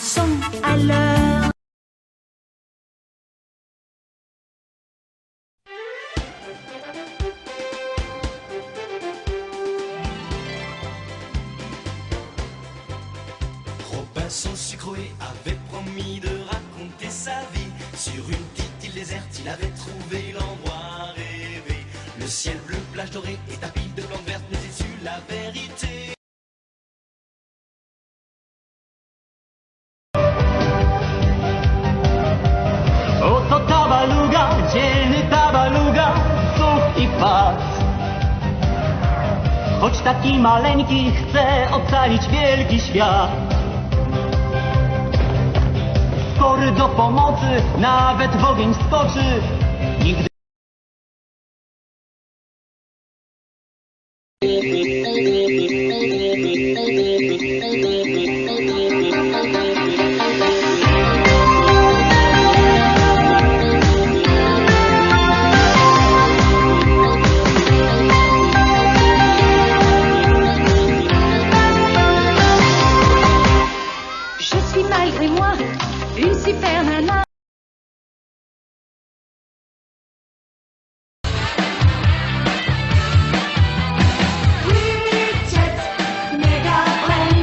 100 à l'heure. Robinson Sucré avait promis de raconter sa vie. Sur une petite île déserte, il avait trouvé l'endroit rêvé. Le ciel bleu, plage dorée et tapis de blanc verte, mais il sut la vérité. Oto tabaluga, dzielny tabaluga, znów i pas. Choć taki maleńki chce ocalić wielki świat. Skory do pomocy, nawet w ogień skoczy. Nigdy Je suis malgré moi une super nana. Widget, méga brain,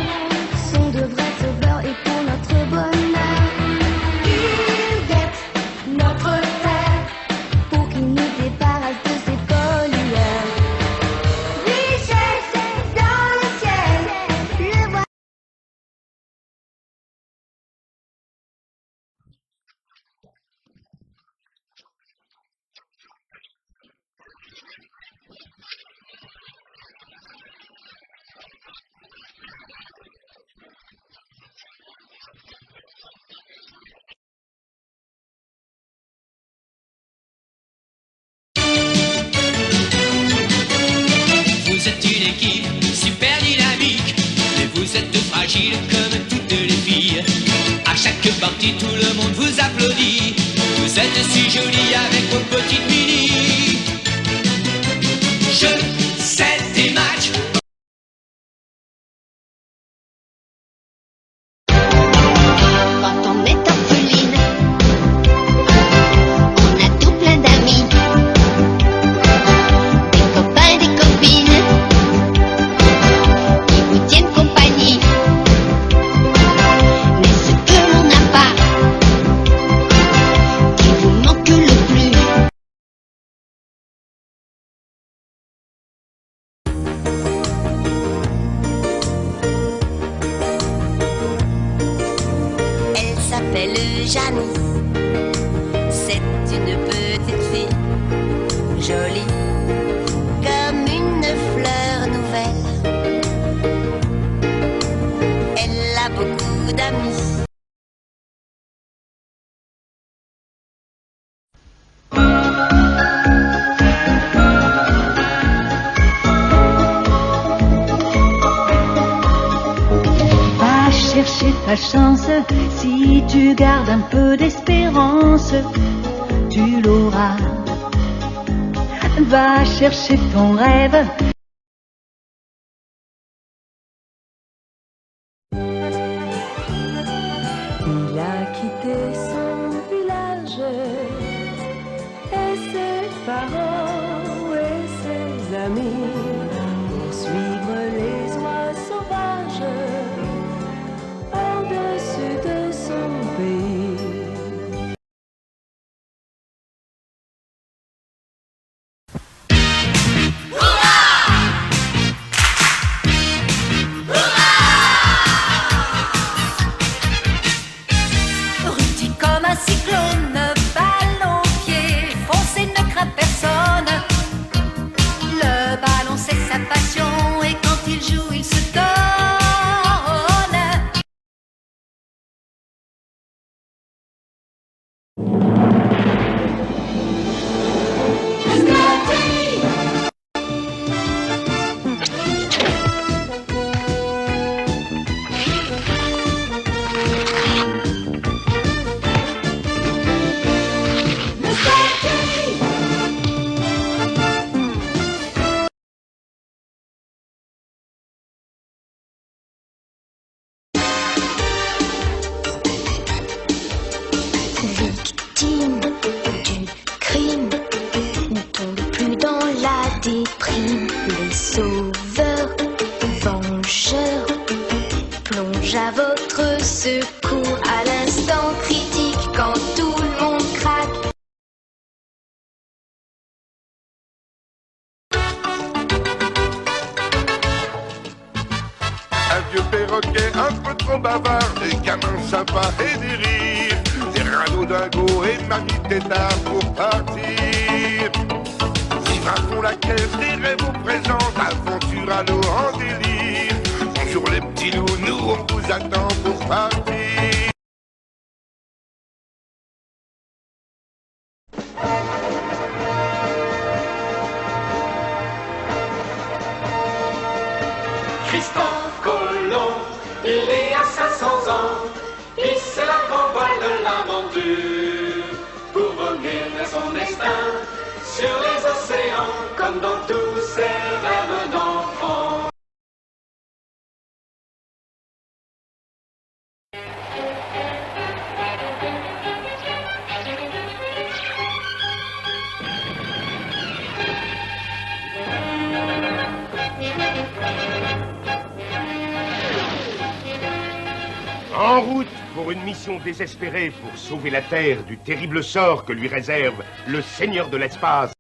sont de vrais sauveurs et pour notre bonheur. Ils guettent notre terre pour qu'ils nous débarrassent de ces pollueurs. Richesse dans le ciel, le voilà. Vous êtes une équipe super dynamique, mais vous êtes fragiles comme toutes les filles. À chaque partie, tout le monde vous applaudit. Vous êtes si jolie avec vos petites mini. Je sais des matchs. Quand on est orpheline, on a tout plein d'amis, des copains et des copines qui vous tiennent compagnie. Mais ce que l'on n'a pas, qui vous manque le plus. Elle s'appelle Janice, c'est une petite fille, jolie comme une fleur nouvelle. Elle a beaucoup d'amis. Va chercher ta chance, si tu gardes un peu d'espérance, tu l'auras. Va chercher ton rêve. Il a quitté son village et ses parents et ses amis pour suivre les oies sauvages au-dessus de son pays. Rusticole déprime, les sauveurs, vengeurs, plongent à votre secours à l'instant critique quand tout le monde craque. Un vieux perroquet un peu trop bavard, des gamins sympas et des rires, des radeaux dingos et mamie tétard pour partir. Vivre à fond la caisse, des rêves au présent, aventure à l'eau en délire. Bonjour les petits loups, nous on vous attend pour partir. Christophe Colomb, il est à 500 ans, et c'est la grande voile de l'aventure, pour voguer vers son destin, sur les océans, comme dans tous ses rêves d'enfant. En route pour une mission désespérée pour sauver la Terre du terrible sort que lui réserve le Seigneur de l'espace.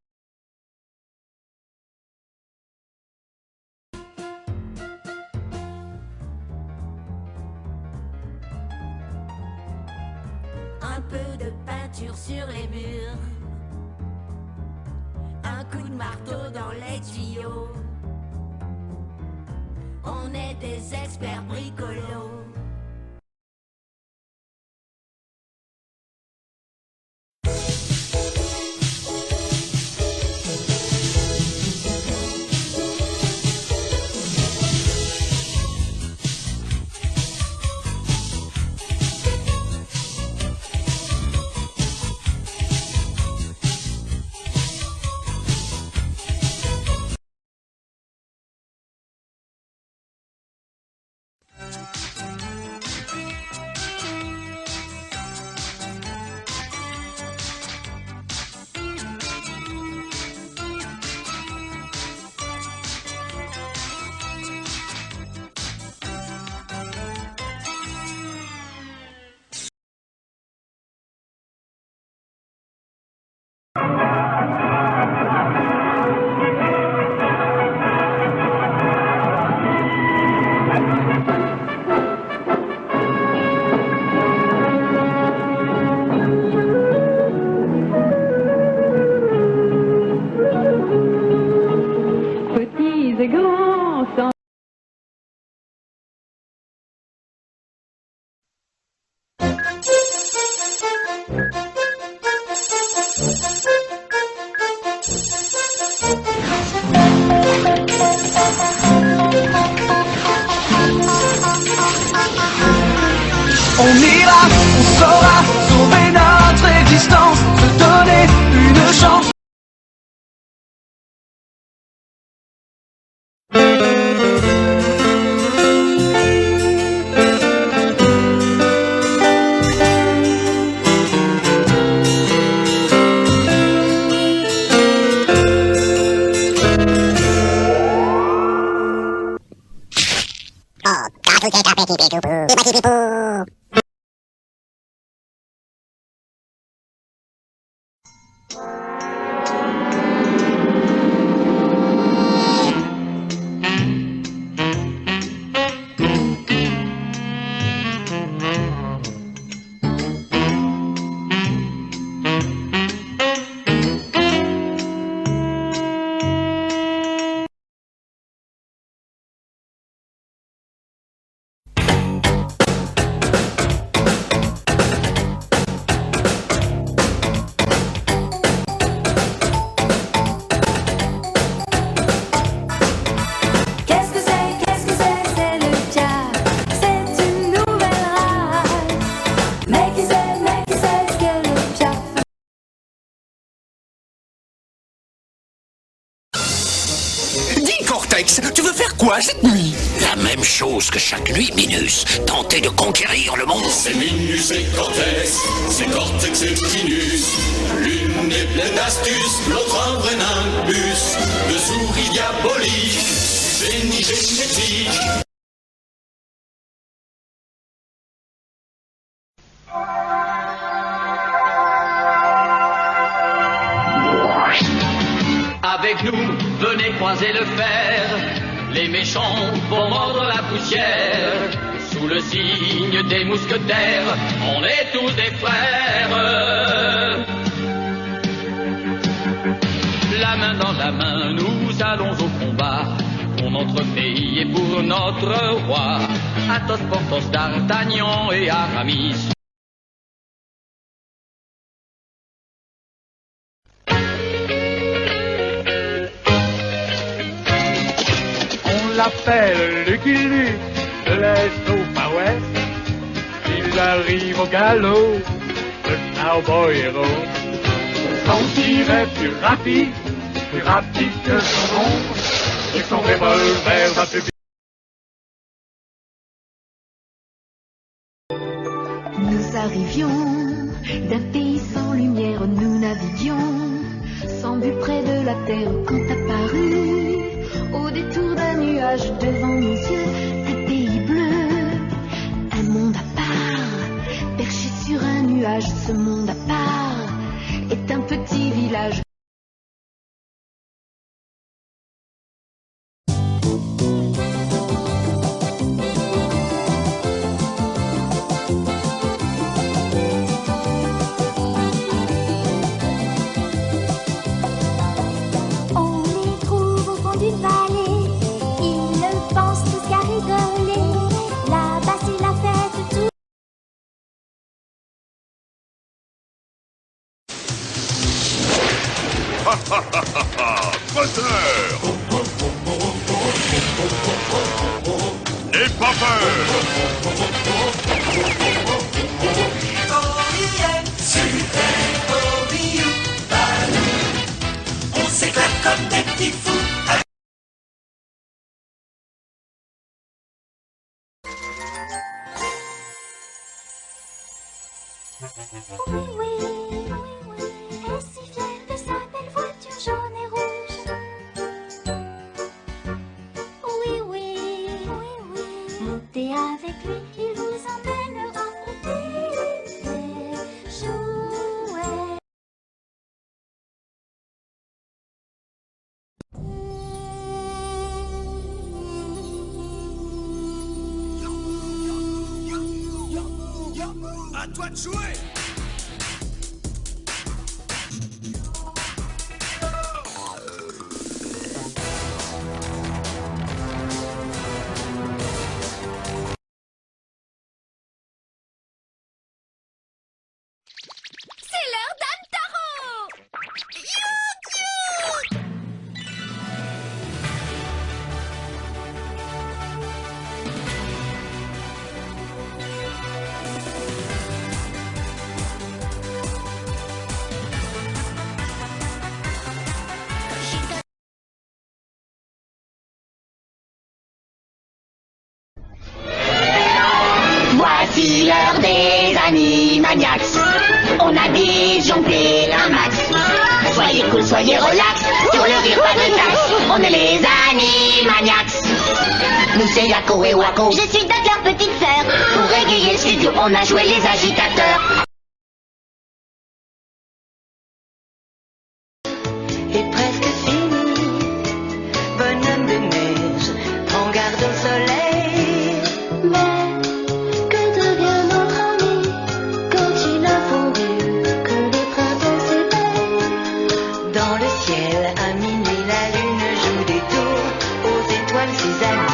Un peu de peinture sur les murs, un coup de marteau dans les tuyaux. On est des experts bricolos. Petits et grands, sans... On ira, on saura sauver notre existence, se donner une chance. Tu veux faire quoi cette nuit? La même même chose que chaque nuit, Minus. Tenter de conquérir le monde. C'est Minus et Cortex, c'est Cortex et Minus. L'une est pleine d'astuces, l'autre un vrai nimbus. De souris diaboliques, génie génétique. Avec nous, venez croiser le fer. Les méchants vont mordre la poussière. Sous le signe des mousquetaires, on est tous des frères. La main dans la main, nous allons au combat. Pour notre pays et pour notre roi. Athos, Porthos, D'Artagnan et Aramis. On l'appelle Lucky Luke, de l'Est au Far West. Il arrive au galop, le cowboy héros. Son tir est plus rapide que son ombre. Et son revolver va plus vite. Nous arrivions d'un pays sans lumière, nous naviguions sans but près de la terre quand apparut au détour d'un nuage devant nos yeux un pays bleu, un monde à part, perché sur un nuage. Ce monde à part est un petit village. Moteur! N'aie pas peur! On s'éclate comme des petits fous. Oui, oui, oui, oui, est si fier de sa belle voiture jaune et rouge. Oui, oui, oui, oui, montez avec lui, il vous emmènera au pays des jouets. À toi de jouer. C'est l'heure d'Antaro! Youp, youp! Voici l'heure des Animaniacs. On a des jonglés un max. Soyez cool, soyez relax. Sur le rire, pas de taxe. On est les Animaniacs. Nous c'est Yako et Wako. Je suis Doc, leur petite sœur. Pour égayer le studio, on a joué les agitateurs. Est presque fini, bonhomme de neige, prends garde au soleil. Mais que devient notre ami quand il a fondu, que le printemps s'éveille? Dans le ciel, à minuit, la lune joue des tours aux étoiles, ses amis.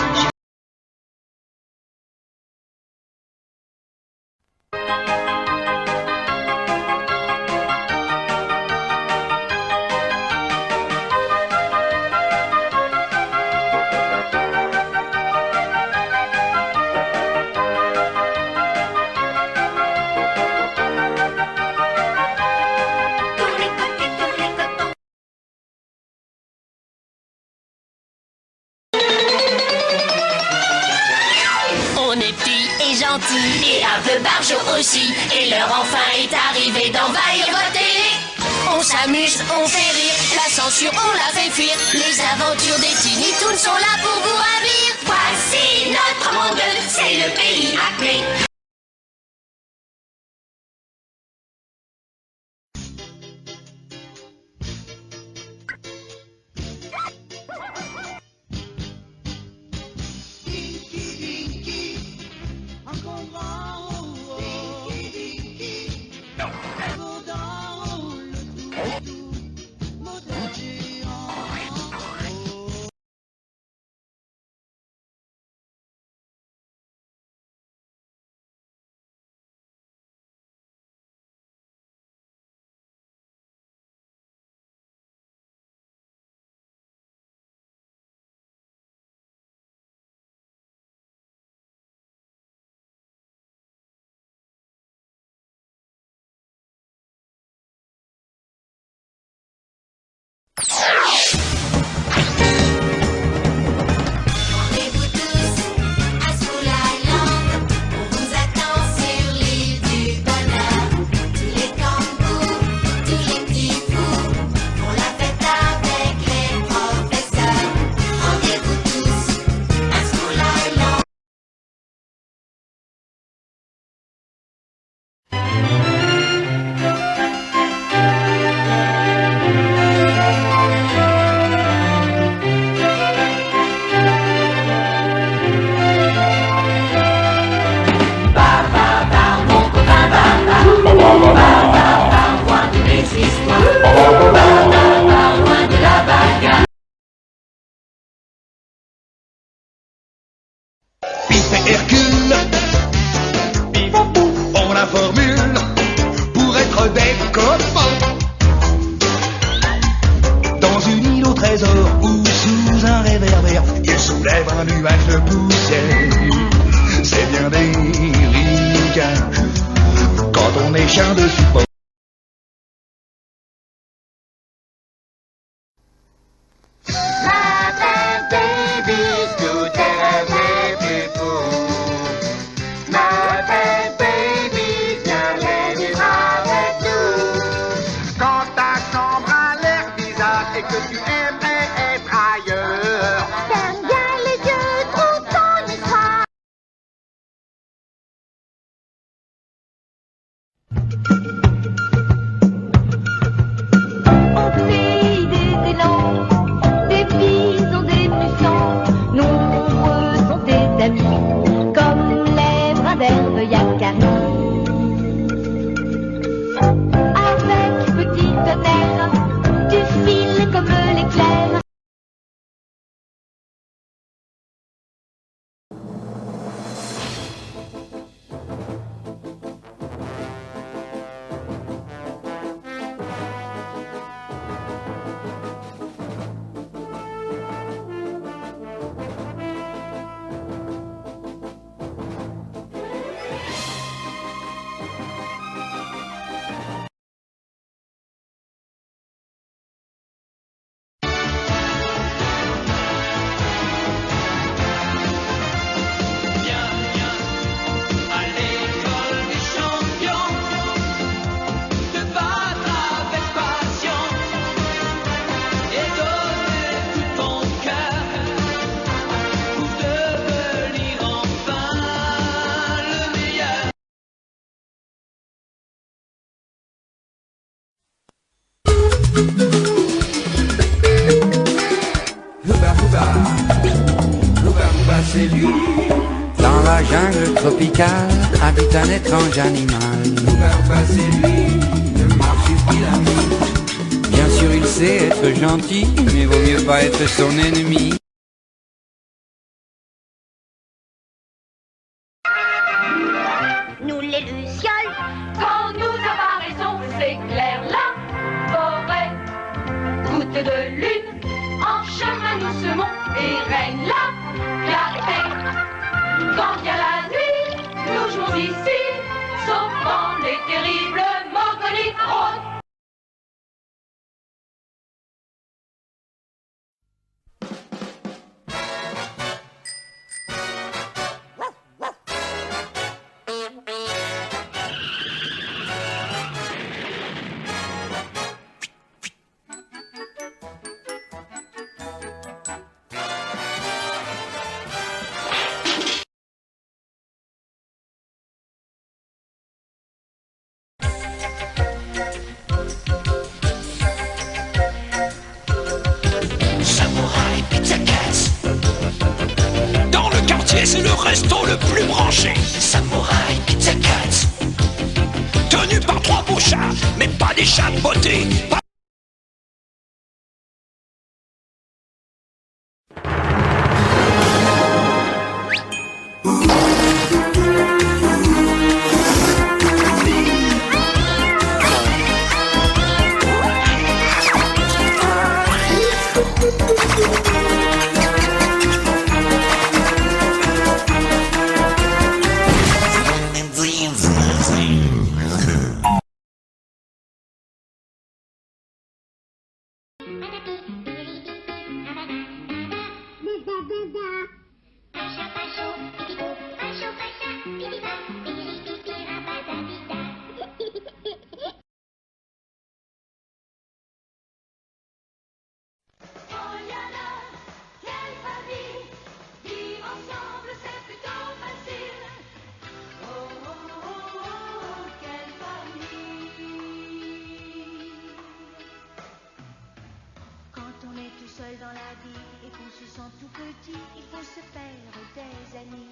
et gentil. Et un peu barjot aussi. Et l'heure enfin est arrivée d'envahir votre télé. On s'amuse, on fait rire, la censure on la fait fuir. Les aventures des Tiny Toons sont là pour vous ravir. Voici notre monde, c'est le pays à clé. Pif et Hercule ont la formule pour être des copains. Dans une île au trésor ou sous un réverbère, ils soulèvent un nuage de poussière. C'est bien des ricains quand on est chien de support. C'est lui. Dans la jungle tropicale habite un étrange animal. C'est lui, le marsupilami. Bien sûr il sait être gentil, mais vaut mieux pas être son ennemi. Nous les lucioles, Quand nous apparaissons, c'est clair, la forêt. Goutte de lune, en chemin nous semons et règne la clarté. Quand vient la nuit, nous jouons ici, sauvant les terribles mogolites rôdent. c'est le resto le plus branché. Samouraï Pizza Cats. Tenu par 3 beaux chats, mais pas des chats de beauté. Seul dans la vie et qu'on se sent tout petit, il faut se faire des amis.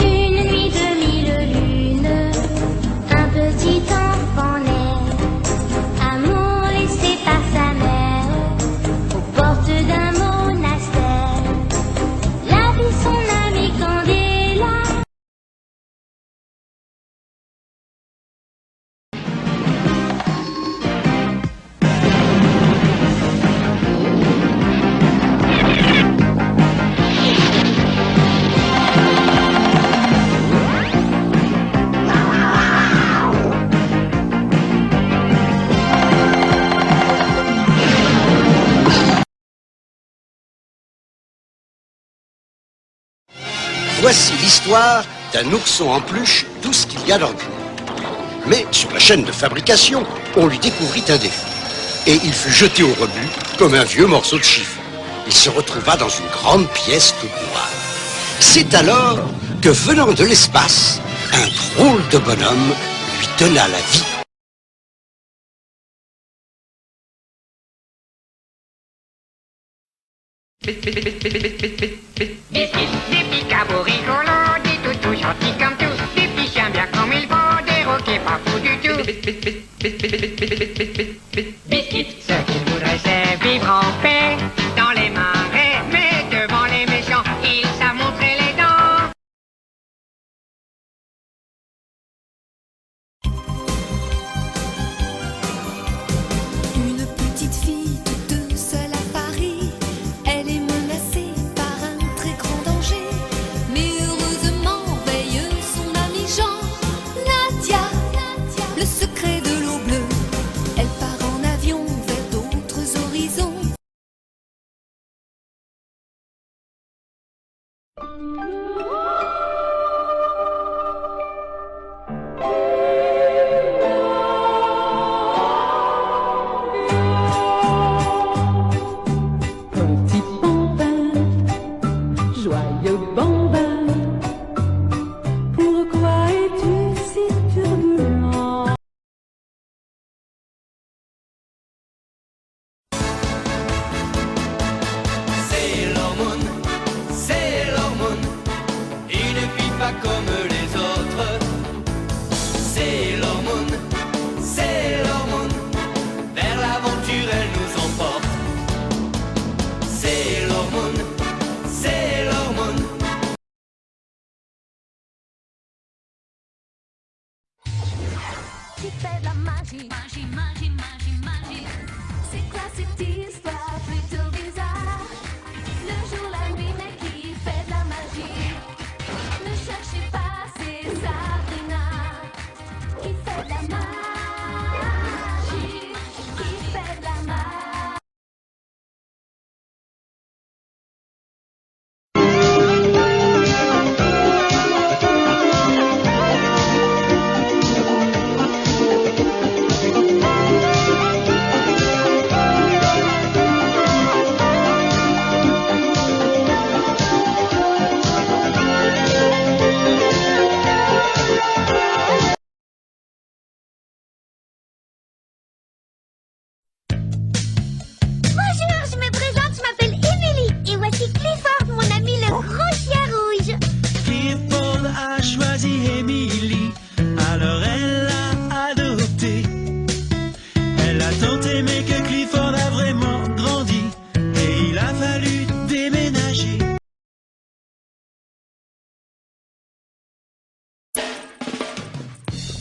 Une nuit de 1000 lunes, un petit enfant naît, amour laissé par sa mère, aux portes d'un monastère. La vie son ami Candela. Voici l'histoire d'un ourson en peluche, tout ce qu'il y a d'ordinaire. Mais sur la chaîne de fabrication, on lui découvrit un défaut. Et il fut jeté au rebut comme un vieux morceau de chiffon. Il se retrouva dans une grande pièce toute noire. C'est alors que, venant de l'espace, un drôle de bonhomme lui donna la vie. Des petits cabots rigolos, des toutous gentils comme tout, des petits chiens bien comme il faut, des roquets pas fous du tout. Biscuit, ce qu'il voudrait c'est vivre en paix, dans les marais, mais devant les méchants, ils savent montrer les dents. Une petite fille toute seule à Paris, elle est menacée par un très grand danger. Mais heureusement veille son ami Jean. Nadia, le secret de l'eau bleue, elle part en avion vers d'autres horizons. Petit bambin, joyeux bambin, pourquoi es-tu si turbulent? C'est l'hormone, il ne vit pas comme les autres. C'est l'hormone, vers l'aventure elle nous emporte. C'est l'hormone, Qui fait de la magie, magie, magie, magie, magie. C'est quoi cette histoire plutôt bizarre? Le jour, la nuit, mais qui fait de la magie? Ne cherchez pas, c'est Sabrina. Qui fait de la magie? Qui fait de la magie? Ils ont aimé que Clifford a vraiment grandi et il a fallu déménager.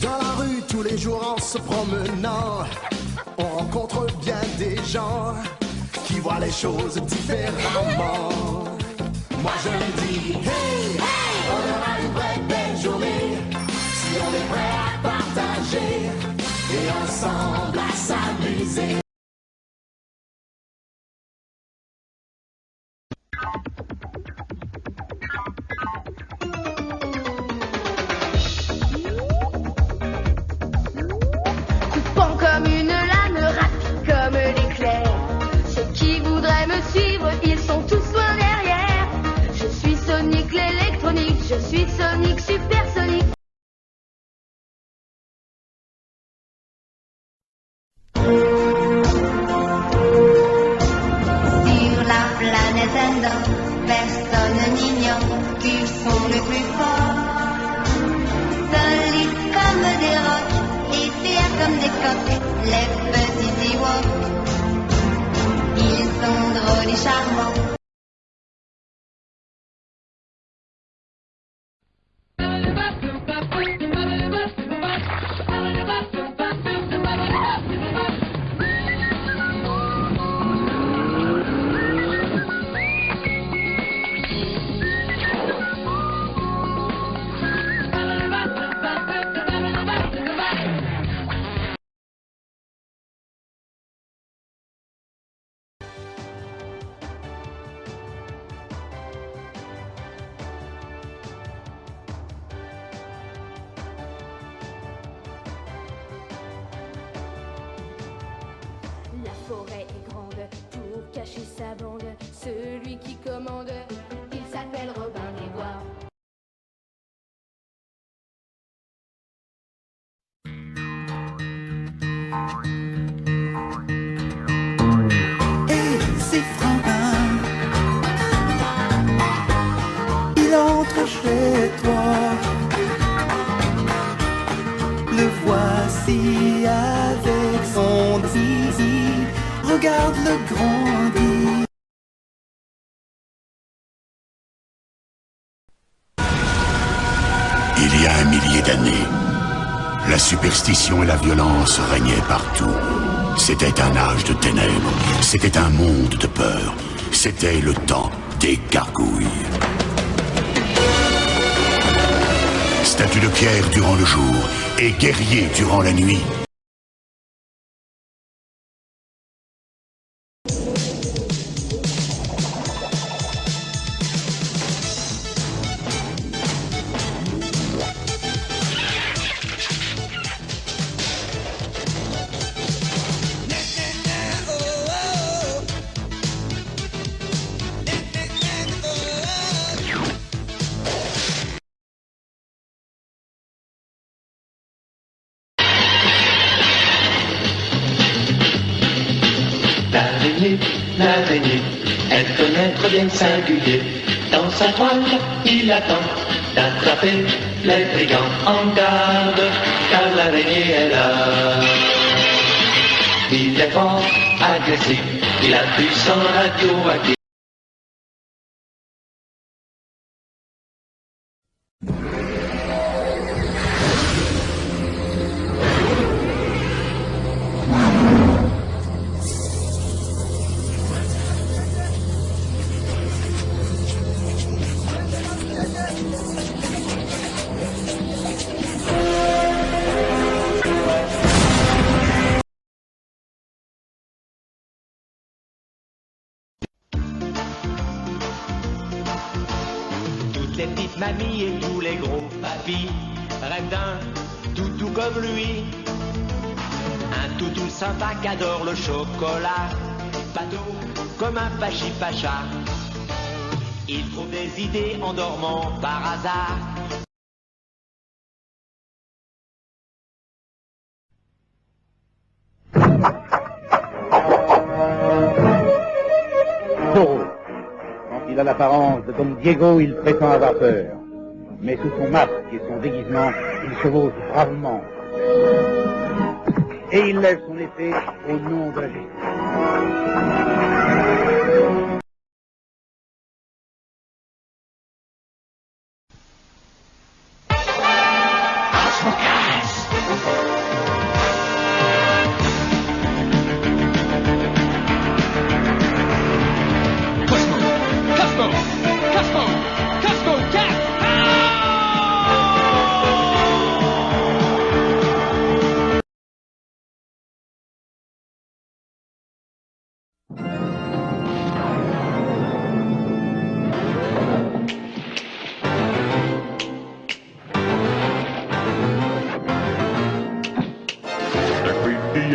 Dans la rue tous les jours en se promenant, on rencontre bien des gens qui voient les choses différemment. Moi je me dis, hey, hey, on aura une vraie belle journée si on est prêt à partager et ensemble à s'amuser. Coupant comme une lame, rapide comme l'éclair. Ceux qui voudraient me suivre, ils sont tous loin derrière. Je suis Sonic l'électronique, je suis Sonic supersonique. Sur la planète Endor, personne n'ignore qu'ils sont les plus forts. Solides comme des rocs et fiers comme des coqs, les petits Ewoks. Ils sont drôles et charmants. La forêt est grande pour cacher sa bande. Celui qui commande, il s'appelle Robin des Bois. Et c'est Franquin, il entre chez toi. Le voici avec son zizi, regarde-le grandir. Il y a 1 millier d'années, la superstition et la violence régnaient partout. C'était un âge de ténèbres, c'était un monde de peur, c'était le temps des gargouilles. Statue de pierre durant le jour et guerrier durant la nuit. L'araignée, elle connaît très bien singulier. Dans sa toile, il attend d'attraper les brigands. En garde, car l'araignée est là. Il est fort, agressif, il a du sang radioactif. Les petites mamies et tous les gros papis rêvent d'un toutou comme lui. Un toutou sympa qui adore le chocolat, bateau comme un pachi-pacha. Il trouve des idées en dormant par hasard. Oh, quand il a l'apparence de Don Diego, il prétend avoir peur. Mais sous son masque et son déguisement, il chevauche bravement. et il lève son épée au nom de Jésus.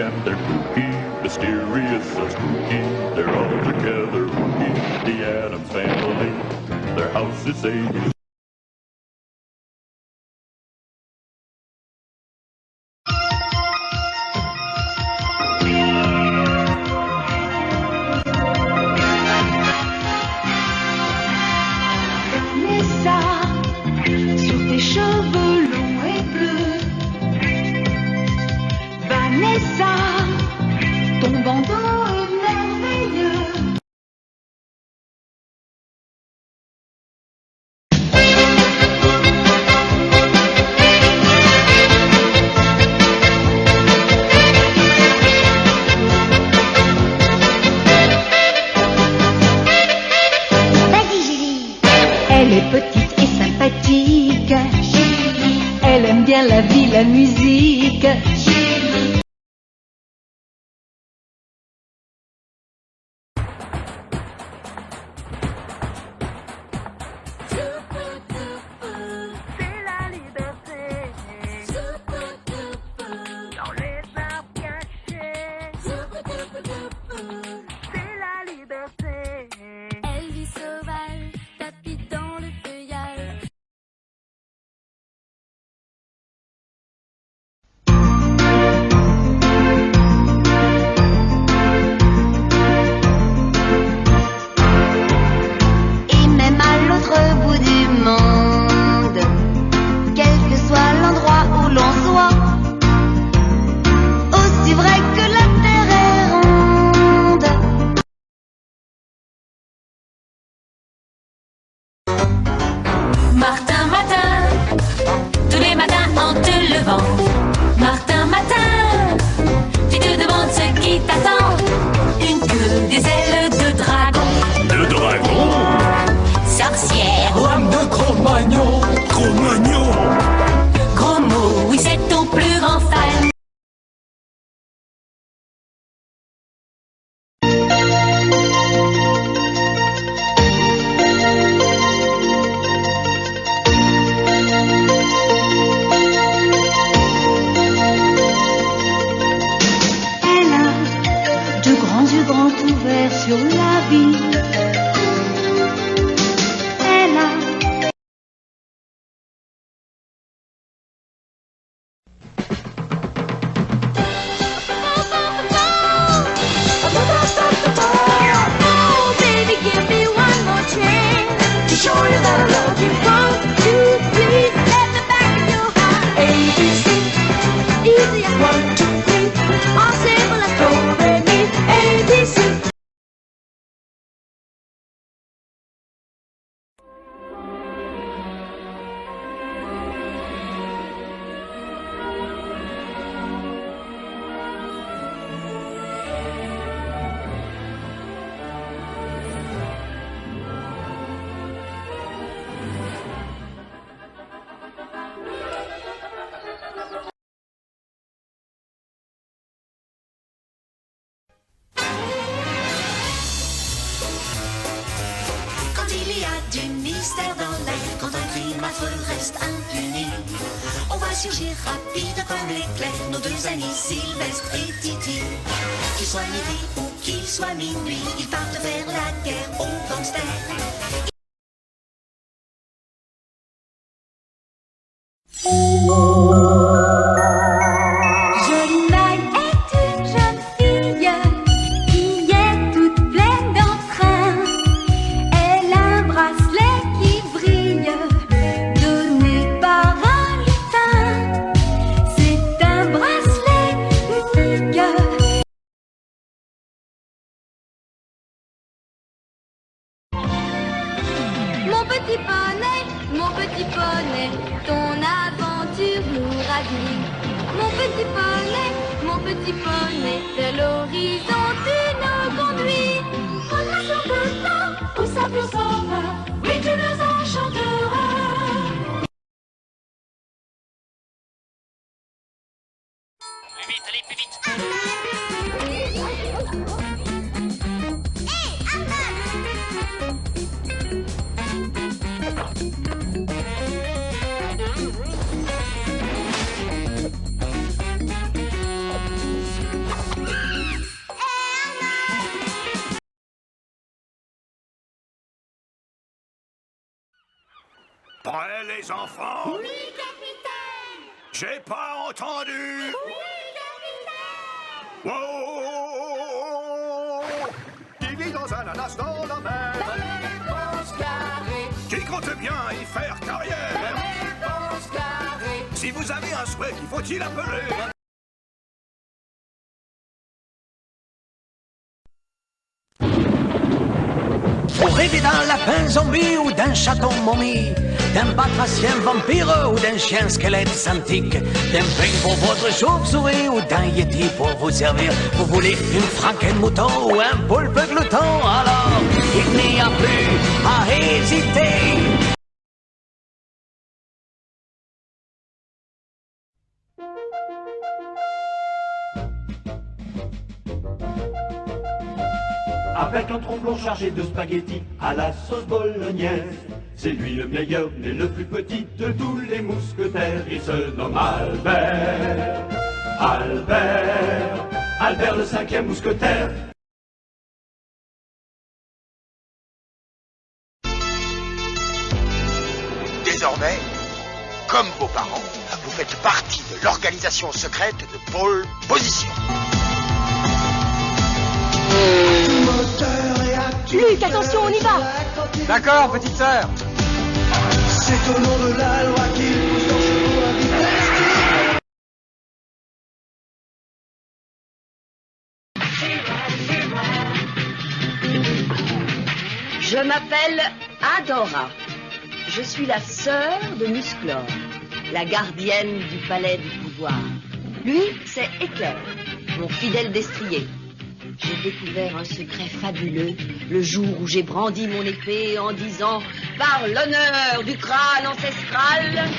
And they're kooky, mysterious and spooky. They're all together rookie, the Addams Family. Their house is Sadie's. Vanessa, sur tes cheveux longs et bleus. Vanessa, ton bandeau est merveilleux. Vas-y, Julie. Elle est petite et sympathique. Elle aime bien la vie, la musique. C'est la liberté. Dans les arbres cachés. C'est la liberté. Elle vit sauvage, tapis dans le feuillage. Et même à l'autre bout du monde, quel que soit l'endroit où l'on soit, aussi vrai que la terre est ronde. Martin Matin, tous les matins en te levant. Martin Matin, tu te demandes ce qui t'attend. Une queue, des ailes de dragon. De dragon, Sorcière, lame de Cro-Magnon. Cro-Magnon, gros mot, oui c'est ton plus grand fan. Elle a de grands yeux grands ouverts sur la vie. Elle a Oh, baby, give me one more chance to show you that I love you. 1, 2, 3, let me back in your heart. A, B, C, easy as 1, 2, 3. All simple as do, re, mi, A, B, C. Quand il y a du mystère dans l'air, quand un crime affreux reste impuni, on voit surgir rapide comme l'éclair nos deux amis Sylvestre et Titi. Qu'il soit midi ou qu'il soit minuit, ils partent faire la guerre aux gangsters. Jolie Mag est une jeune fille qui est toute pleine d'entrain. Elle a un bracelet qui brille, donné par un lutin. C'est un bracelet petit poney, ton aventure nous ravit. Mon petit poney, vers l'horizon tu nous conduis. Prends-moi sur le temps, où ça peut s'en va, oui tu nous enchanteras. Plus vite, allez, plus vite. Prêts les enfants? Oui, capitaine. J'ai pas entendu. Oui, capitaine. Wow! Qui vit dans un ananas dans la mer? Réponse carrée. Qui compte bien y faire carrière? Réponse carrée. Si vous avez un souhait, qu'il faut-il appeler? Vous rêvez d'un lapin zombie ou d'un chaton momie, d'un batracien vampire ou d'un chien squelette antique, d'un peigne pour votre chauve-souris ou d'un yéti pour vous servir. Vous voulez une franken-mouton ou un poulpe glouton? Alors, il n'y a plus à hésiter. Avec un tromblon chargé de spaghettis à la sauce bolognaise. C'est lui le meilleur, mais le plus petit de tous les mousquetaires. Il se nomme Albert, Albert, Albert le 5e mousquetaire. Désormais, comme vos parents, vous faites partie de l'organisation secrète de Pôle Position. Luc, attention, on y va. D'accord, petite sœur. C'est au nom de la loi qu'il pousse leurs chevaux à vitesse. Je m'appelle Adora. Je suis la sœur de Musclor, la gardienne du palais du pouvoir. Lui, c'est Éclair, mon fidèle destrier. J'ai découvert un secret fabuleux le jour où j'ai brandi mon épée en disant « Par l'honneur du crâne ancestral !»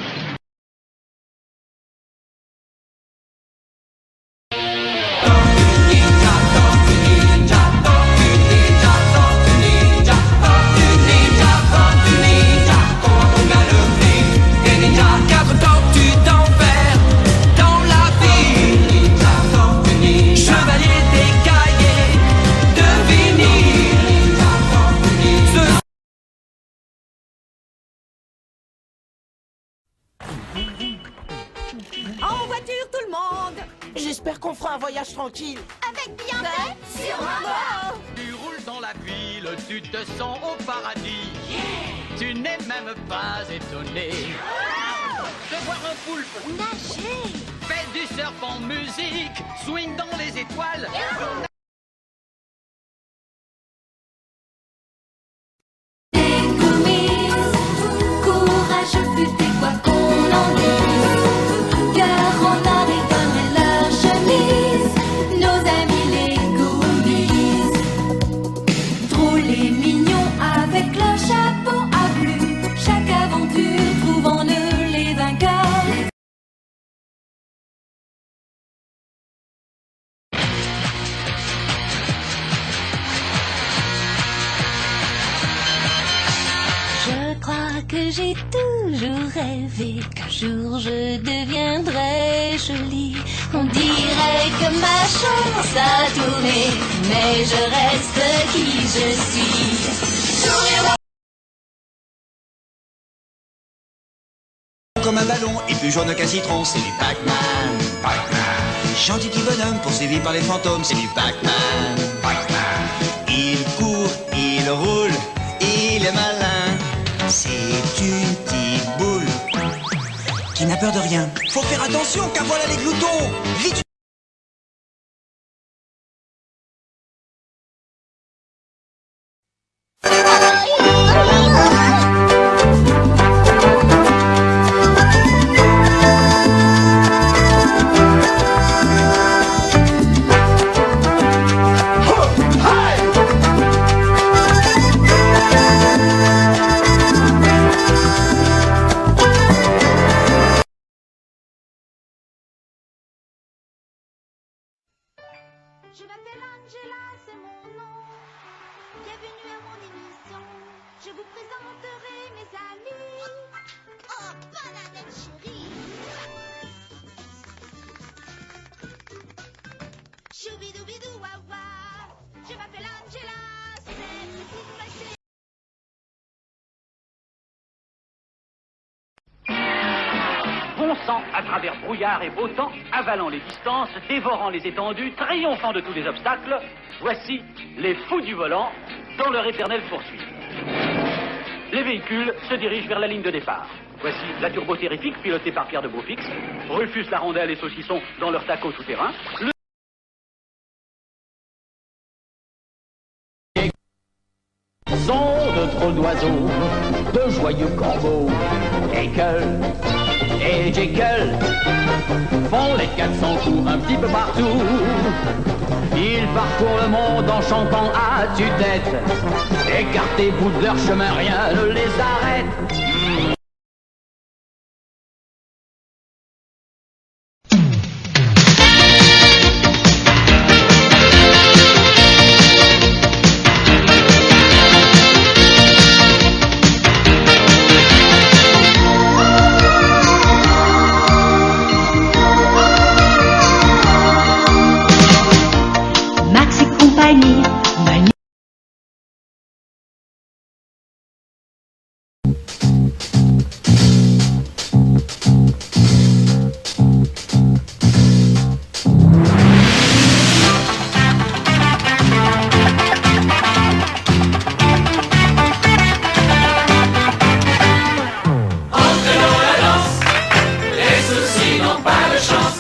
En voiture, tout le monde! J'espère qu'on fera un voyage tranquille. Avec Beyoncé sur un bord. Tu roules dans la ville, tu te sens au paradis. Tu n'es même pas étonné de voir un poulpe nager. Fais du surf en musique, swing dans les étoiles. Courage, futé, quoi qu'on en dise, car on a réclamé leur chemise, nos amis les Goonies. Drôles et mignons avec leur chapeau à bleu, chaque aventure trouve en eux les vainqueurs. Je crois que j'ai toujours rêvé qu'un jour je deviendrais jolie. On dirait que ma chance a tourné, mais je reste qui je suis. Comme un ballon et plus jaune qu'un citron, c'est du Pac-Man. Pac-Man. Gentil petit bonhomme poursuivi par les fantômes, c'est du Pac-Man. Pac-Man. Il court, il roule, il est malin. C'est une petite boule qui n'a peur de rien. Faut faire attention car voilà les gloutons. Vite. m'appelle Angela, c'est mon nom. Bienvenue à mon émission. Je vous présenterai mes amis. Oh, bananette chérie. Choubidoubidou wawa. Je m'appelle Angela, c'est petite fâchée. Fonçant à travers brouillard et beau temps, avalant les distances, dévorant les étendues, triomphant de tous les obstacles, voici les fous du volant dans leur éternelle poursuite. Les véhicules se dirigent vers la ligne de départ. Voici la turbo terrifique pilotée par Pierre de Beaufix, Rufus la rondelle et Saucisson dans leur taco tout-terrain. Son de trop d'oiseaux, de joyeux corbeaux, Jekyll et Jekyll font les 400 coups un petit peu partout. Ils parcourent le monde en chantant à tue-tête. Écartez-vous de leur chemin, rien ne les arrête. Max et compagnie, Manu. Entre dans la danse, les soucis n'ont pas de chance.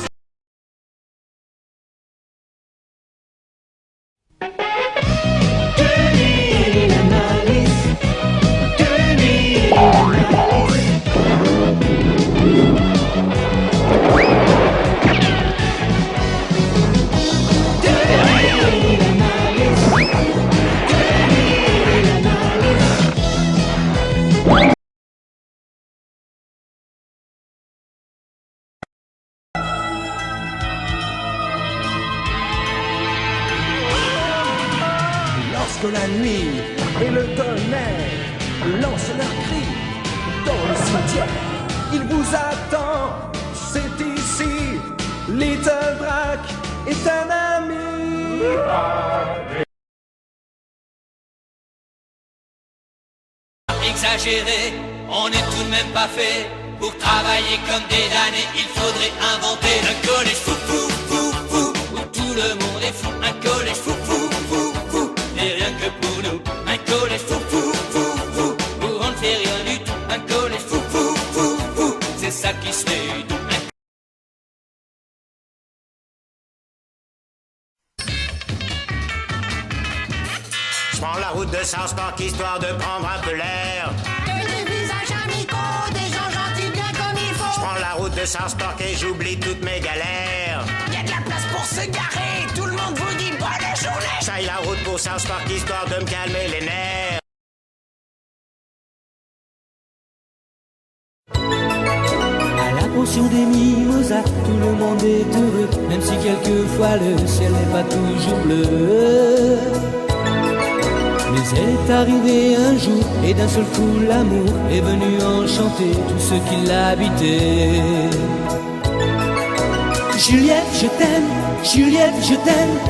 Lorsque la nuit et le tonnerre lancent leurs cris dans le cimetière, il vous attend, c'est ici. Little Drac est un ami. Exagéré, on n'est tout de même pas fait. Pour travailler comme des damnés, il faudrait inventer un collège fou fou fou fou où tout le monde est fou. Un collège fou fou fou fou, et rien que pour nous. Un collège fou fou fou fou où on ne fait rien du tout. Un collège fou fou fou fou, c'est ça qui se fait doux. Je prends la route de South Park histoire de prendre un peu l'air. Des visages amicaux, des gens gentils bien comme il faut. Je prends la route de South Park et j'oublie toutes mes galères. Y a de la place pour se garer, tout le monde vous dit bonne journée. J'aille la route pour South Park histoire de me calmer les nerfs. À la portion des mimosas, tout le monde est heureux, même si quelquefois le ciel n'est pas toujours bleu. Mais elle est arrivée un jour, et d'un seul coup l'amour est venu enchanter tous ceux qui l'habitaient. Juliette, je t'aime, Juliette, je t'aime.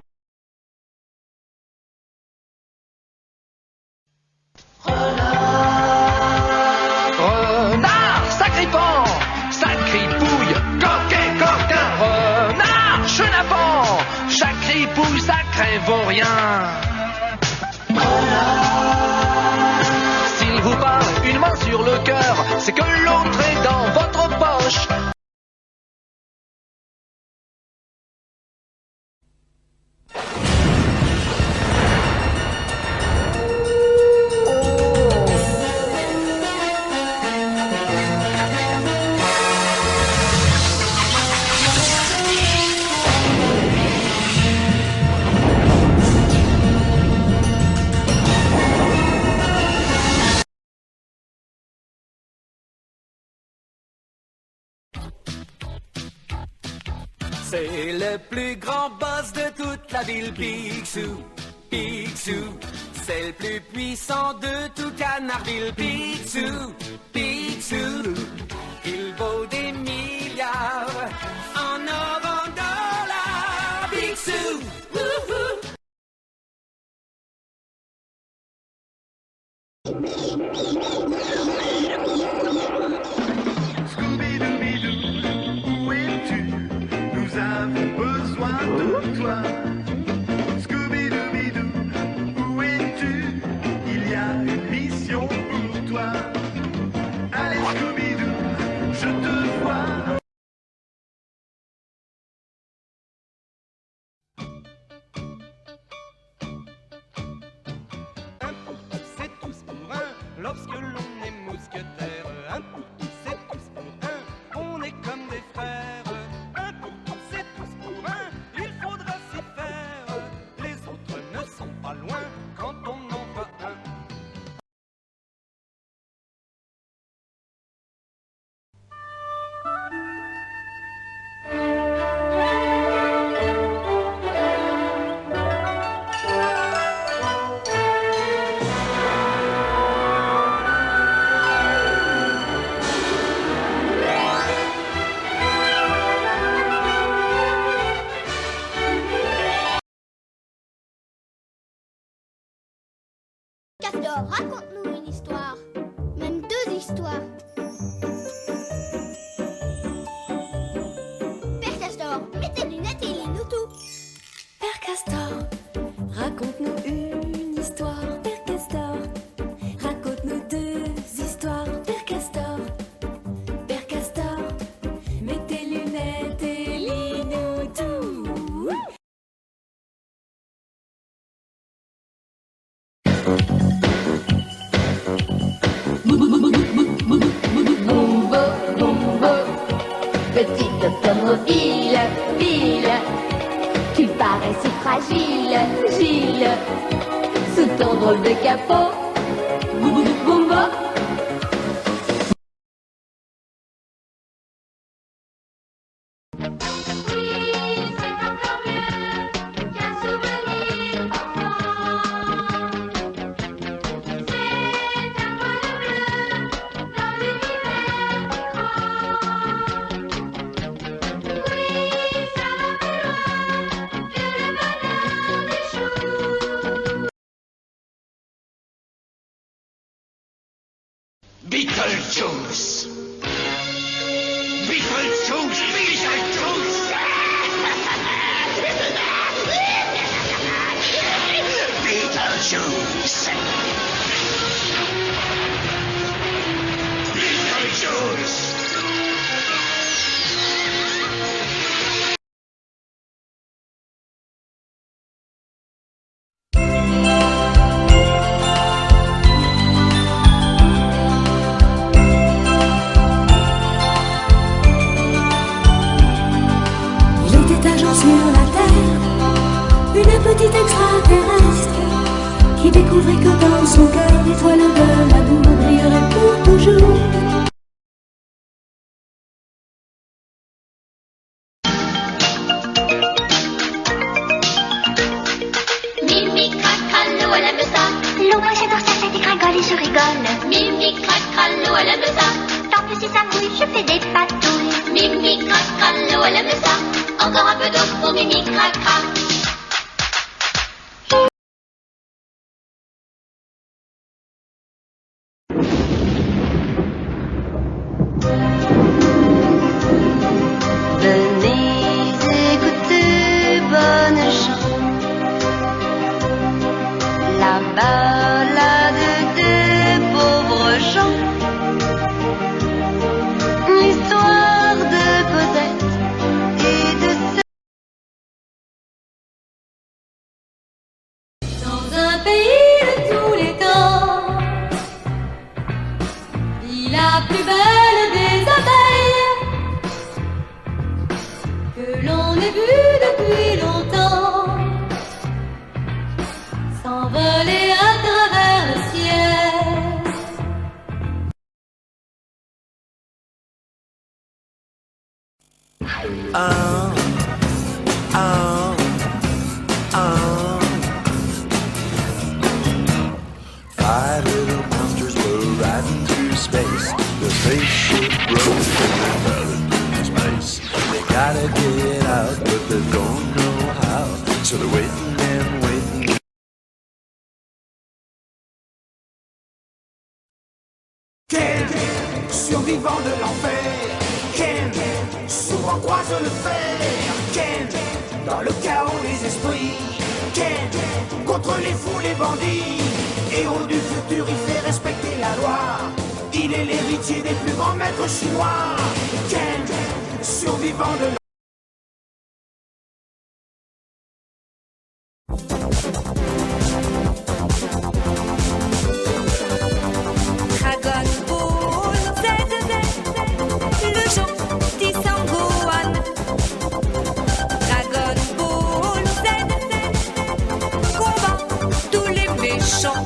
Renard, sacripant, sacripouille, coquet, coquin, renard, chenapan, sacripouille, sacré vaurien. S'il vous parle, une main sur le cœur, c'est que l'autre est dans votre poche. C'est le le plus grand boss de toute la ville, Picsou. Picsou, c'est le plus puissant de tout Canardville. Picsou, Picsou, il vaut des milliards en or, en dollars. Picsou, wouhou. Scooby-Dooby-Doo, où es-tu? Nous avons besoin de toi. Scooby-Dooby-Doo, où es-tu? Il y a une mission pour toi. Allez Scooby-Doo, je te vois. Un pour tous, c'est tous pour un. Lorsque l'on est mousquetaire, un pour tous, c'est tous pour un. On est comme des frères. Un pour tous, c'est tous pour un. Il faudra s'y faire. Les autres ne sont pas loin quand on en voit un. Castor, raconte-nous une histoire. Même deux histoires. Père Castor, mets tes lunettes et lis-nous tout. Père Castor, raconte-nous une histoire. Père Castor, raconte-nous deux histoires. Père Castor, Père Castor, mets tes lunettes et lis-nous tout. Bombo, bombo, petite automobile, ville, tu parais si fragile, Gilles, sous ton drôle de capot, bombo. Beetlejuice! Beetlejuice! Beetlejuice! Beetlejuice! Beetlejuice! Il était un jour sur la terre, une petite extraterrestre qui découvrit que dans son cœur l'étoile de l'amour brillerait pour toujours. Mimi crac l'eau elle aime ça. L'eau moi j'adore ça, ça dégringole et je rigole. Mimi crac l'eau elle aime ça. Tant que si ça mouille, je fais des patouilles. Mimi crac l'eau elle aime ça. Encore un peu d'eau pour Mimi crac. Venez écouter bonne chance, la balade des pauvres gens, l'histoire de Cosette et de Dans un pays de tous les temps, vit la plus belle des abeilles que l'on ait vue depuis longtemps, s'envoler à travers le ciel. spaceship broke and they're fell into space. They gotta get out, but they don't know how. So they're waiting and waiting. Ken, survivant de l'enfer. Ken, souvent croise le fer. Ken, dans le chaos des esprits. Ken, contre les fous, les bandits. Héros du futur, il fait respecter la loi. Il est l'héritier des plus grands maîtres chinois. Ken, survivant de Dragon Ball Z, le gentil Sangohan. Dragon Ball Z, combat tous les méchants.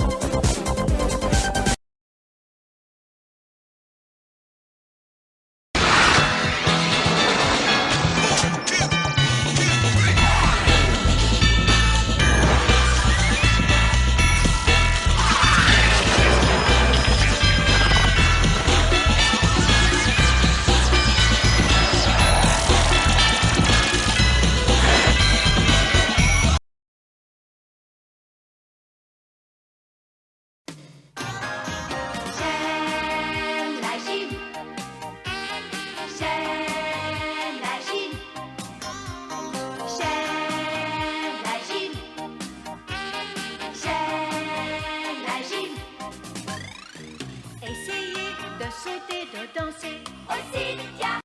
J'aime la gym. J'aime la gym. J'aime la gym. J'aime la gym. Essayez de sauter, de danser. Aussi, tiens.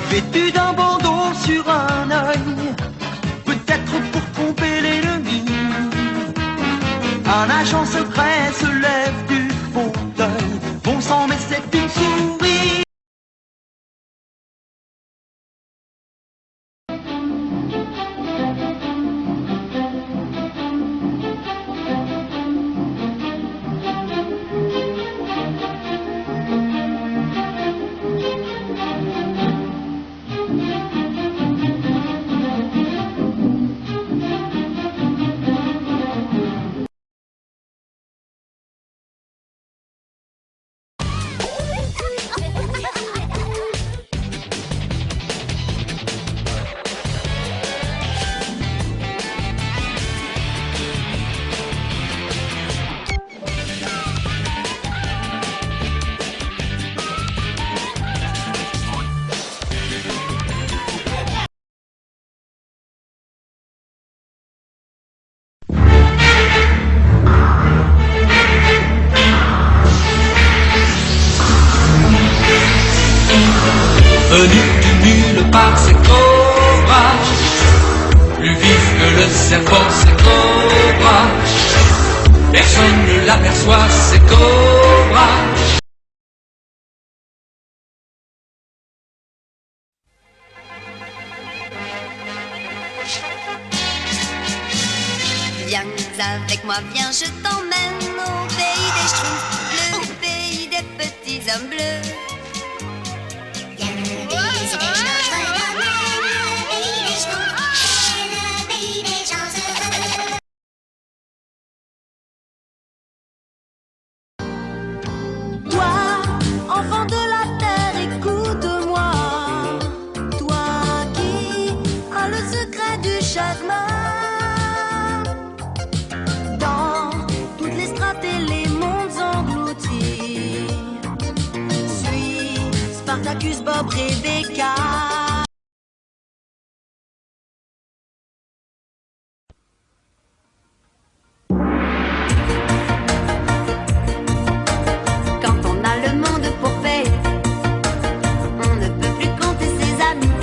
Vêtu d'un bandeau sur un œil, peut-être pour tromper l'ennemi. Un agent secret se lève du fauteuil. Bon sang, mais c'est une souris. Venu du nulle part, c'est Cobra. Plus vif que le serpent, c'est Cobra. Personne ne l'aperçoit, c'est Cobra. Viens avec moi, viens, je t'emmène au pays des schtroumpfs, le pays des petits hommes bleus. Toi, enfant de la terre, écoute-moi. Toi qui as le secret du chagrin. Dans toutes les strates et les mondes engloutis. Suis Spartacus, Bob, Rebecca. Quand on a le monde pour faire, on ne peut plus compter ses amis.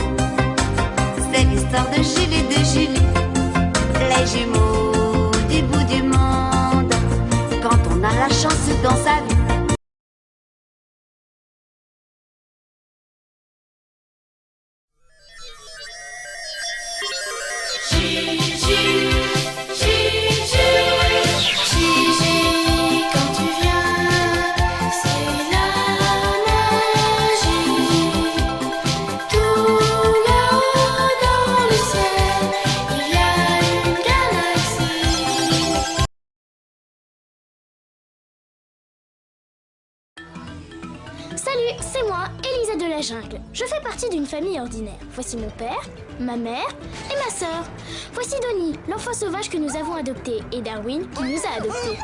C'est l'histoire de Jules et de Julie, les jumeaux du bout du monde. Quand on a la chance dans sa vie. Salut, c'est moi, Elisa de la Jungle. Je fais partie d'une famille ordinaire. Voici mon père, ma mère et ma sœur. Voici Donnie, l'enfant sauvage que nous avons adopté, et Darwin qui nous a adoptés.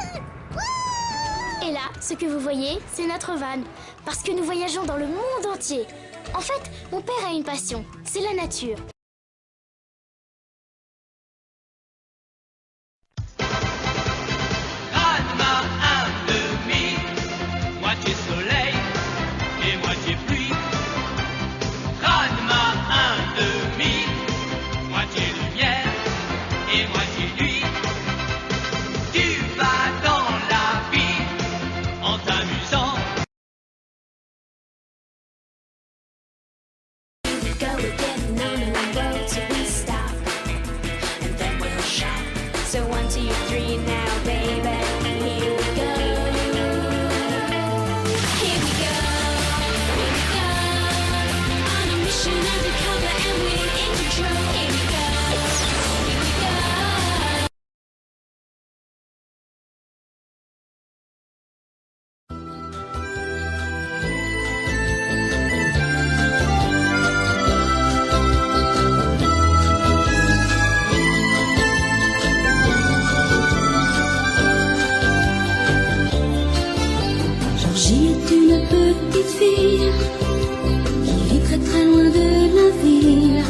Et là, ce que vous voyez, c'est notre van, parce que nous voyageons dans le monde entier. En fait, mon père a une passion, c'est la nature. Ranma un demi, moitié soleil et moitié pluie. Ranma un demi, moitié lumière et moitié nuit. Tu vas dans la vie en t'amusant. Go again, on a road, so we stop, and then we'll shop. So 1, 2, 3 now, baby, here we go. Here we go, here we go. On a mission undercover and we're in control. Here we go, here we go. Georgie est une petite fille qui vit très très loin de la ville.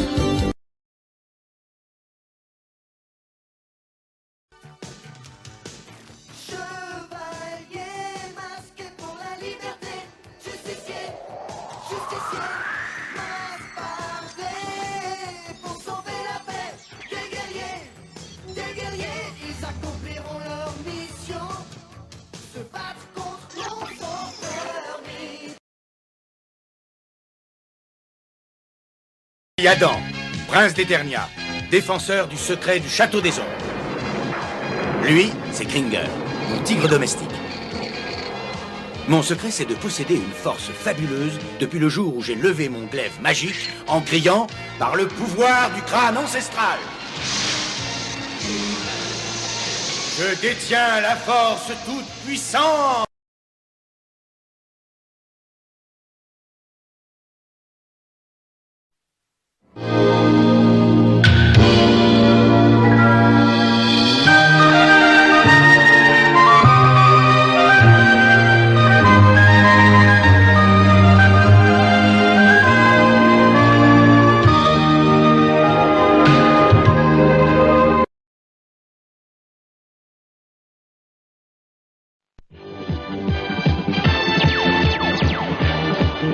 Chevalier masqué pour la liberté, justicier, justicier, masque parfait pour sauver la paix. Des guerriers, ils accompliront leur mission, se battre contre l'endormi. Adam, prince d'Eternia, défenseur du secret du château des ombres. Lui, c'est Kringer, mon tigre domestique. Mon secret, c'est de posséder une force fabuleuse depuis le jour où j'ai levé mon glaive magique en criant « Par le pouvoir du crâne ancestral !» Je détiens la force toute puissante.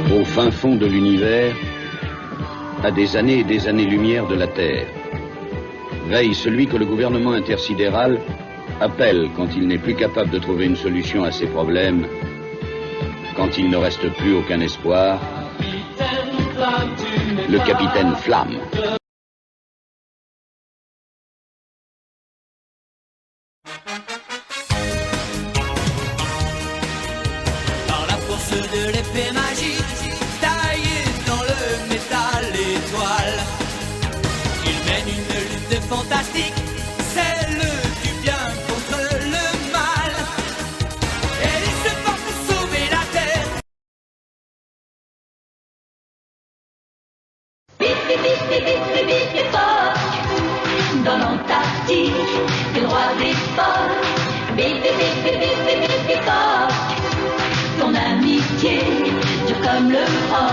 Au fin fond de l'univers, à des années et des années-lumière de la Terre, veille celui que le gouvernement intersidéral appelle quand il n'est plus capable de trouver une solution à ses problèmes, quand il ne reste plus aucun espoir, le capitaine Flamme. Dans la force de l'épée magique, taillée dans le métal étoile, il mène une lutte fantastique, celle du bien contre le mal. Et il se bat pour sauver la terre. Bip, bip, bip, bip, bip, bip, bip, bip, bip, dans l'Antarctique, le roi des phoques. Bip, bip, bip, bip, bip, bip, bip, bip, bip, ton amitié dure comme le or.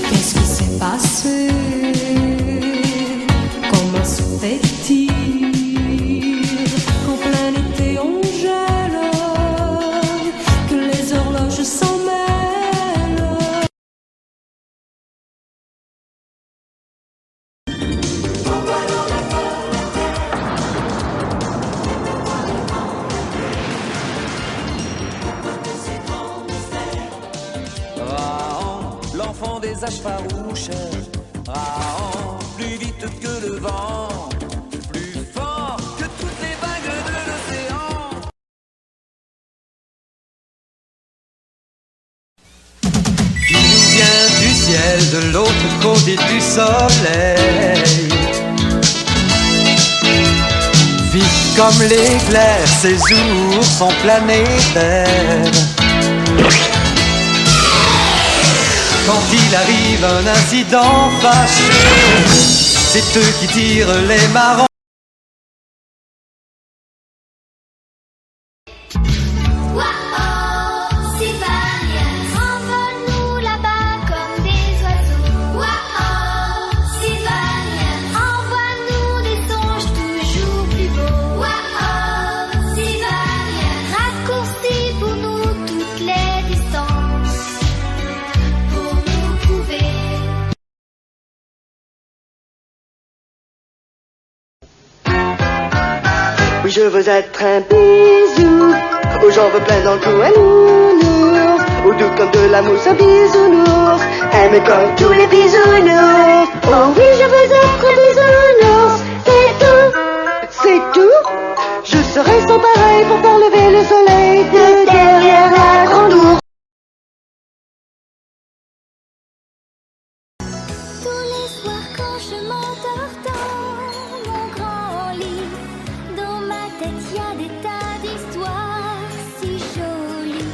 Qu'est-ce qui s'est passé? Comment se fait-il qu'en plein été on gèle, que les horloges s'en mêlent? Raon, l'enfant des âges farouches, Raon, plus vite que le vent, plus fort que toutes les vagues de l'océan. celle de l'autre côté du soleil. Vite comme l'éclair, ces ours sont planétaires. Quand il arrive un incident fâcheux, c'est eux qui tirent les marrons. Envole-nous là-bas comme des oiseaux. Waouh, Sylvania, envoie-nous des songes toujours plus beaux. Waouh, Sylvania, raccourcis pour nous toutes les distances, pour nous prouver. Oui, je veux être un bisou, où j'en veux plein dans le cou, un nounours, ou doux comme de la mousse, un bisounours, aimé comme tous les bisounours. Oh oui, je veux être un bisounours, c'est tout. Je serai sans pareil pour faire lever le soleil de derrière la grande ours. Tous les soirs quand je m'endors dans mon grand lit, dans ma tête y a des tas d'histoires si jolies.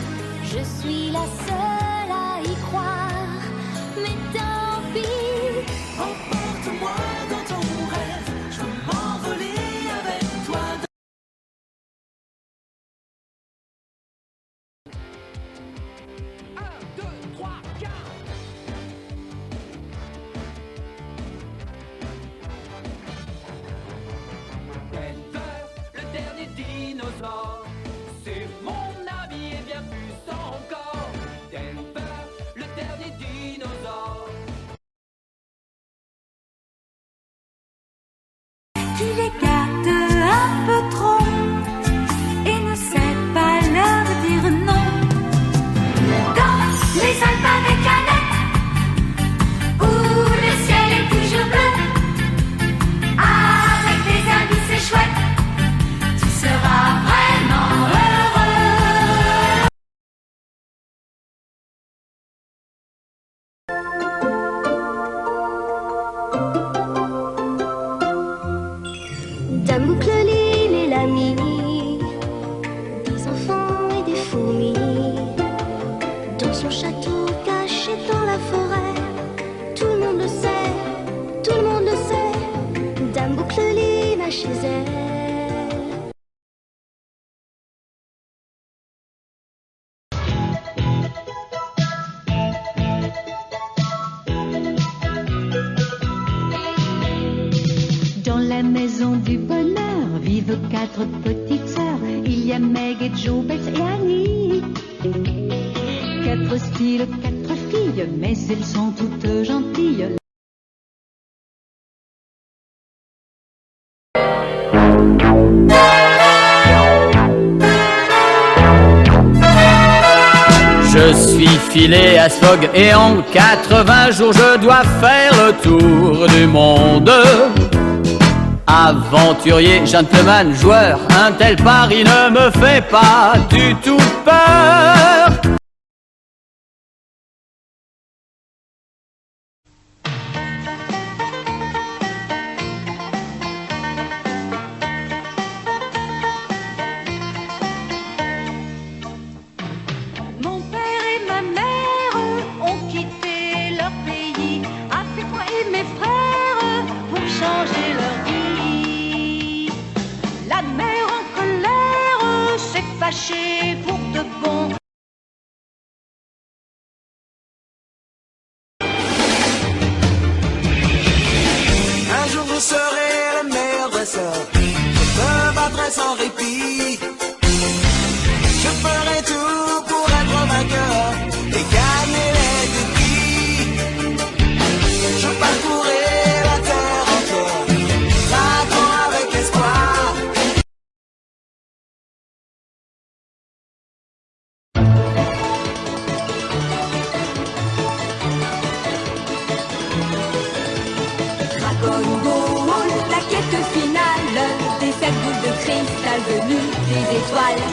Je suis la seule à y croire, mais tant pis. Emporte-moi dans ton rêve, je veux m'envoler avec toi. 1, 2, 3, 4. Denver, le dernier dinosaure, c'est mon ami et bien plus encore. Denver, le dernier dinosaure. Qui les garde un peu trop et ne sait pas leur dire non. Dans les Alpes avec Annette, où le ciel est toujours bleu, avec des amis c'est chouette, tu seras vraiment heureux. Dame Boucleline est l'ami des enfants et des fourmis. Dans son château caché dans la forêt, tout le monde le sait, tout le monde le sait. Dame Boucleline a chez elle Dans la maison du bonheur vivent 4 petites sœurs. Il y a Meg et Jo, Beth et Annie. 4 styles, 4 filles, mais elles sont toutes gentilles. Je suis filé à Sfog et en 80 jours je dois faire le tour du monde. Aventurier, gentleman, joueur, un tel pari ne me fait pas du tout peur. Mon père et ma mère ont quitté leur pays avec moi et mes frères pour changer leur vie. La mère en colère s'est fâchée pour de bon. Un jour je serai le meilleur dresseur, je me battrai sans répit. Je ferai tout pour être vainqueur et gagner les défis. Je parcourrai la terre entière, j'attends avec espoir. Dragon Ball, la quête finale, des 7 boules de cristal venues des étoiles.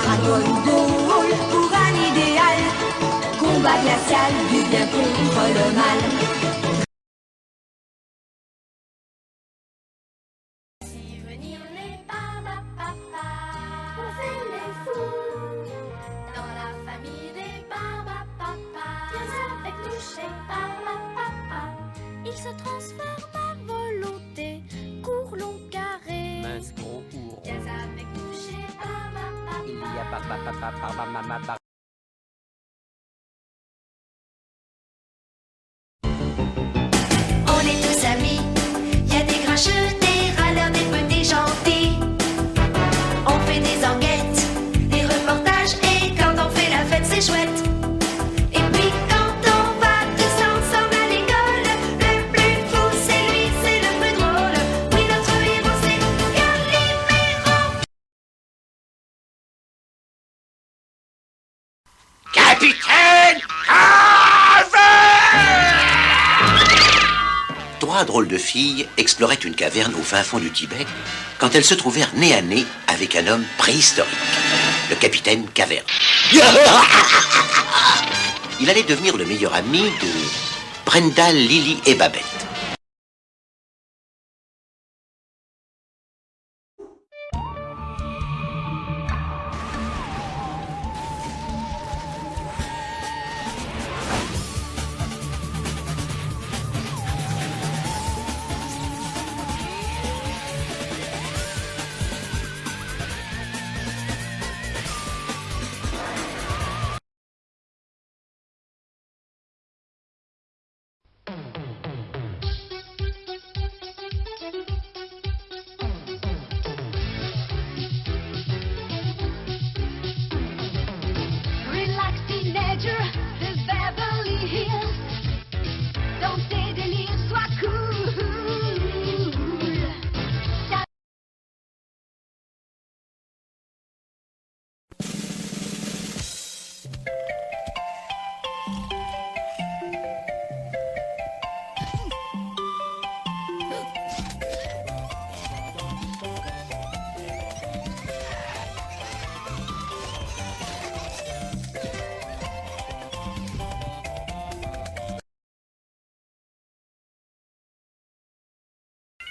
Dragon Ball pour un idéal, combat glacial du bien contre le mal. Si venir les papa, on fait les fous. Dans la famille des papa, viens avec nous chez papa. Il se transforme à volonté, court long carré. Mince gros court. Viens avec nous chez papa. Il y a papa. On est tous amis, y a des grincheux, des râleurs, des petits gentils. On fait des enquêtes, des reportages, et quand on fait la fête c'est chouette. Et puis quand on va tous ensemble à l'école, le plus fou c'est lui, c'est le plus drôle. Oui, notre héros c'est Calimero. Capitaine Trois drôles de filles exploraient une caverne au fin fond du Tibet quand elles se trouvèrent nez à nez avec un homme préhistorique, le capitaine Caverne. Il allait devenir le meilleur ami de Brenda, Lily et Babette. Relax, teenager, de Beverly Hills. Dans tes délires, sois cool.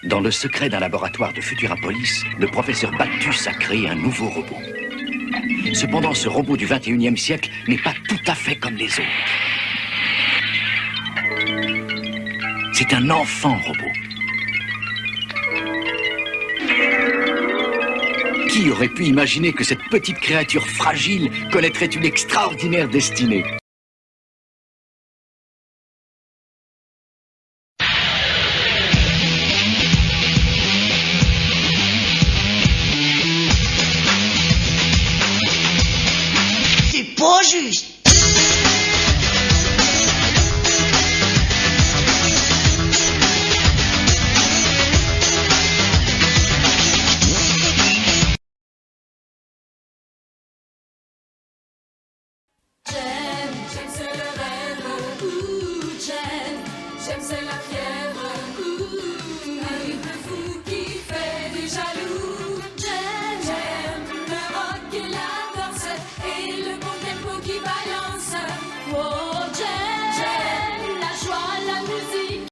Dans le secret d'un laboratoire de Futurapolis, le professeur Bactus a créé un nouveau robot. Cependant, ce robot du 21e siècle n'est pas tout à fait comme les autres. C'est un enfant robot. Qui aurait pu imaginer que cette petite créature fragile connaîtrait une extraordinaire destinée ? C'est pas juste. J'aime c'est le rêve, ouh, j'aime c'est la fièvre, ouh, un livre fou qui fait des jaloux. J'aime le rock et la danse et le bon tempo qui balance. Oh, j'aime la joie, la musique.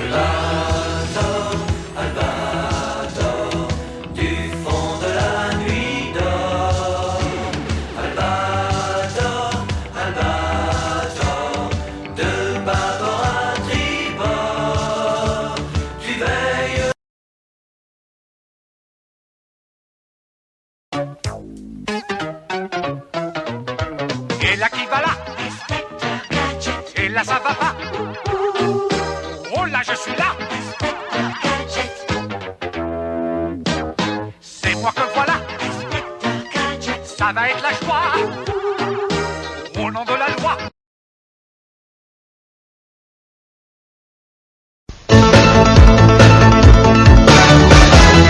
Albator, Albator, du fond de la nuit d'or. Albator, Albator, de bâbord à tribord, tu veilles. Et là qui va là? Et là ça va pas? Oh là je suis là! C'est moi que voilà! Ça va être la joie! Au nom de la loi!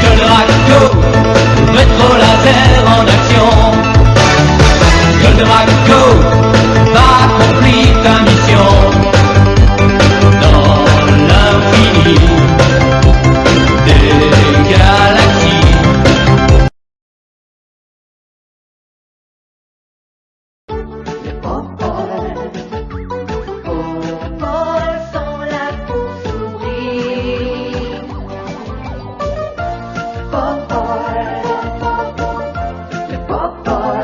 Que le raco, métro laser en action. Que le raco va accomplir ta mission. Dans l'infini des galaxies. Paul sont là pour s'ouvrir. Paul, le Paul.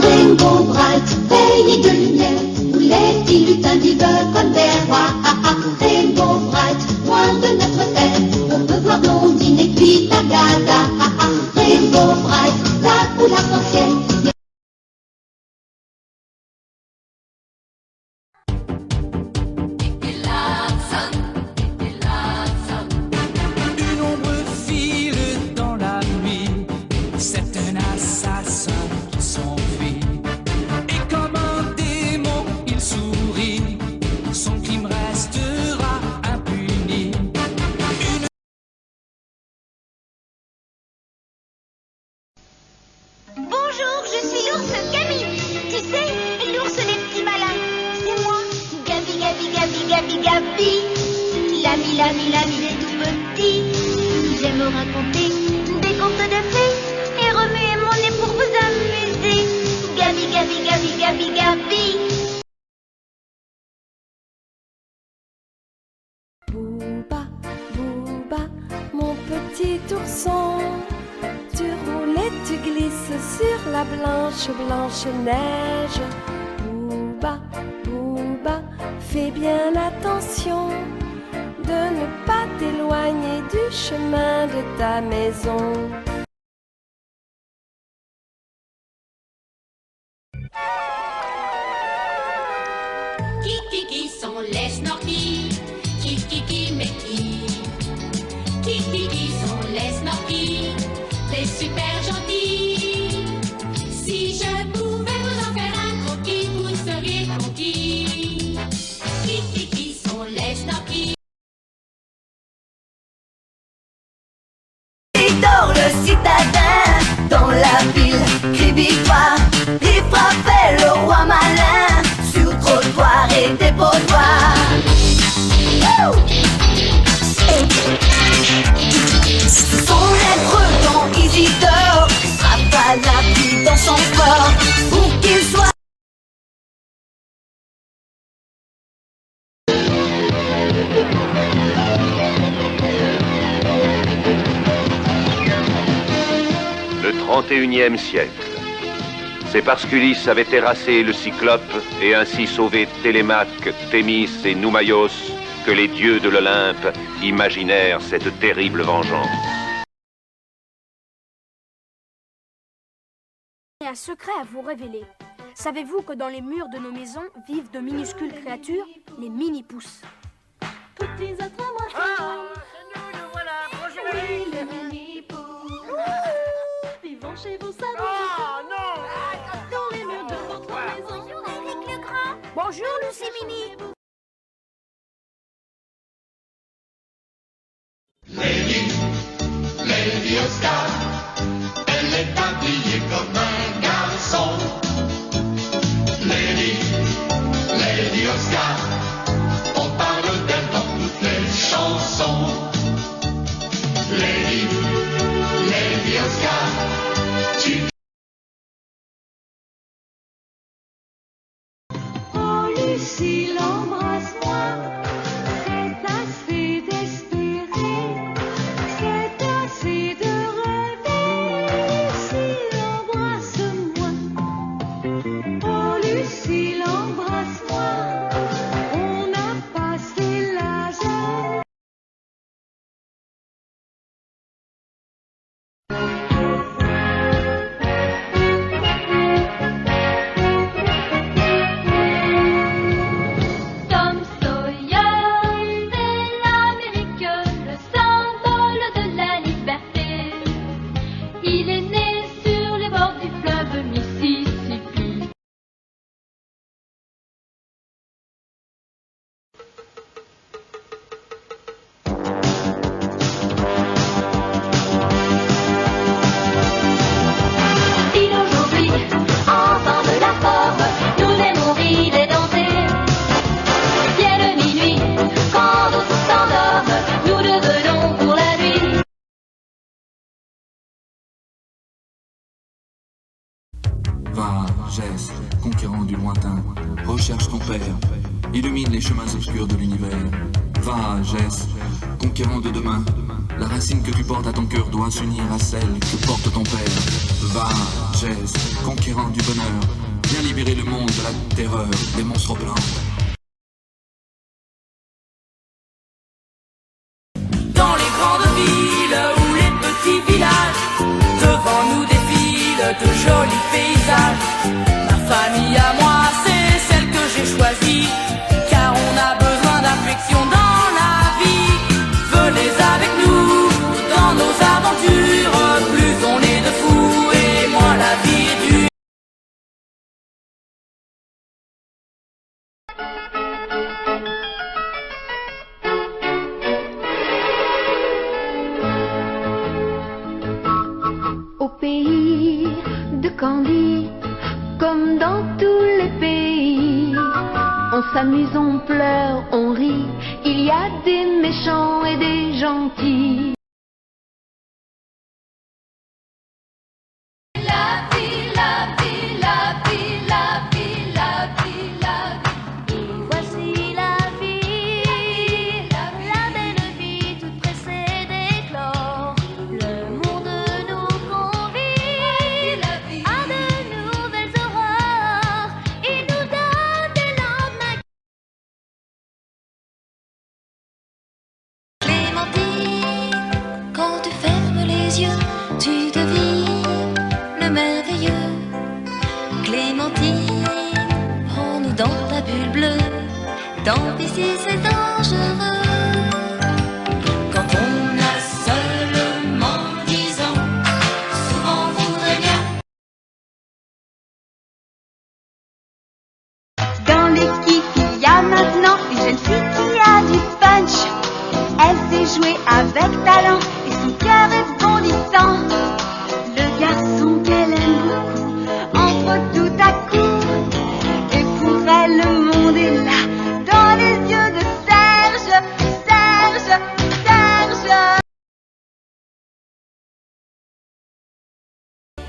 Rainbow Bright, veillée de lumière, où les petits lutins vivent comme des rois. Ah, ah. Rainbow Bright, loin de notre terre, on peut voir Blondine et puis Tagada. Ah, ah. Rainbow Bright, là où l'arc-en-ciel. Une ombre file dans la nuit, c'est un assassin qui s'enfuit. Et comme un démon, il sourit, son crime restera impuni. Bonjour, je suis l'ours Gabi. Tu sais, l'ours les petits malins. C'est moi, Gabi, Gabi, Gabi, Gabi, Gabi. L'ami des tout petits. J'aime raconter des contes de fées et remuer mon nez pour vous amuser. Gabi, Gabi, Gabi, Gabi, Gabi. Booba, Booba, mon petit ourson, tu roules et tu glisses sur la blanche, blanche neige. Booba, Booba, fais bien attention de ne pas t'éloigner du chemin de ta maison. Qui sont les snorkies? Qui, mais qui sont les snorkies? Des super gentils. Si je pouvais vous en faire un croquis, vous seriez conquis. Qui sont les snorkies? Dors le citadin dans la ville, crie victoire. Il frappait le roi malin sur trottoir et dépotoir. Son être dans Isidore frappe à la vie dans son corps pour qu'il soit. Le 31e siècle. C'est parce qu'Ulysse avait terrassé le Cyclope et ainsi sauvé Télémaque, Thémis et Noumaios que les dieux de l'Olympe imaginèrent cette terrible vengeance. J'ai un secret à vous révéler. Savez-vous que dans les murs de nos maisons vivent de minuscules créatures, les mini-pousses? Petits êtres moins nous voilà, bonjour oui, les mini-pousses vivant chez vos salons. Oh non! Dans les murs de votre maison. Bonjour Eric le Grand. Bonjour Lucie Mini. Lady Oscar, elle est habillée comme un garçon. Lady Oscar, on parle d'elle dans toutes les chansons. Lady Il est né sur les bords du fleuve Mississippi. Il aujourd'hui enfant de la forme, nous aimons rire et danser. Ciel minuit, quand d'autres s'endorment, nous devenons pour la nuit. Va, Jess, conquérant du lointain, recherche ton père, illumine les chemins obscurs de l'univers. Va, Jess, conquérant de demain, la racine que tu portes à ton cœur doit s'unir à celle que porte ton père. Va, Jess, conquérant du bonheur, viens libérer le monde de la terreur des monstres blancs. Dans les grandes villes ou les petits villages, devant nous défilent de jolis paysages. Ma famille à moi, c'est celle que j'ai choisie, car on a besoin d'affection dans la vie. Venez avec nous dans nos aventures, plus on est de fous et moins la vie est dure. Au pays de Candy, comme dans tous les pays, on s'amuse, on pleure, on rit, il y a des méchants et des gentils. La vie, la vie, la vie, la vie, la vie, la vie. Voici la vie, la belle vie toute pressée d'éclore. Le monde nous convie à de nouvelles aurores. Il nous donne des lendemains. Clémentine, quand tu fermes les yeux, tu devines le merveilleux. Clémentine, prends-nous dans ta bulle bleue, tant pis si c'est dangereux. Quand on a seulement 10 ans, souvent on voudrait bien. Dans l'équipe, il y a maintenant une jeune fille qui a du punch. Elle sait jouer avec talent et son cœur est bondissant. Le garçon qu'elle aime beaucoup entre tout à coup. Et pour elle, le monde est là, dans les yeux de Serge, Serge, Serge.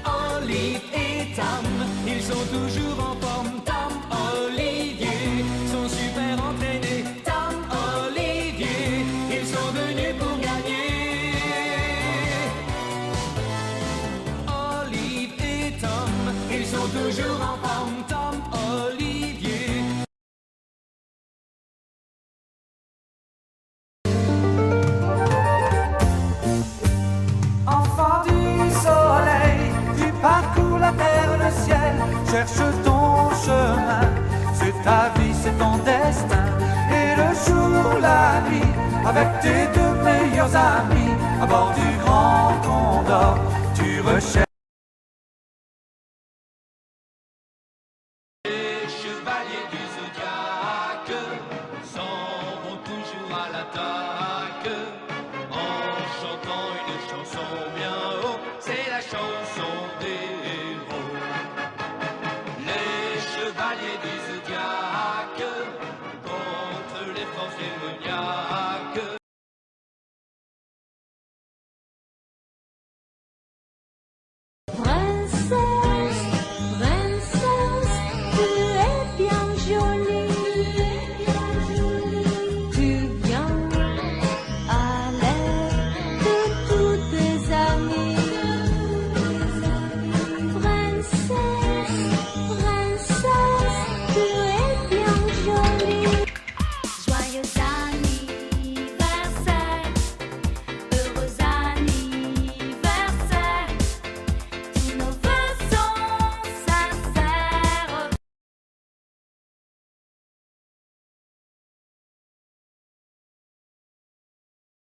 Olive et Tam, ils sont toujours en forme. Tam, Olivier, sont super entraînés. Tam, Olivier, ils sont venus pour gagner. Olive et Tom, ils sont toujours en forme. Tam, Olivier. Enfant du soleil, tu parcours la terre, le ciel, cherche ton chemin. C'est ta vie, c'est ton destin. Et le jour, la nuit, avec tes deux meilleurs amis, à bord du grand Condor, tu recherches. Les chevaliers du zodiaque s'en vont toujours à l'attaque en chantant une chanson bien haut. C'est la chanson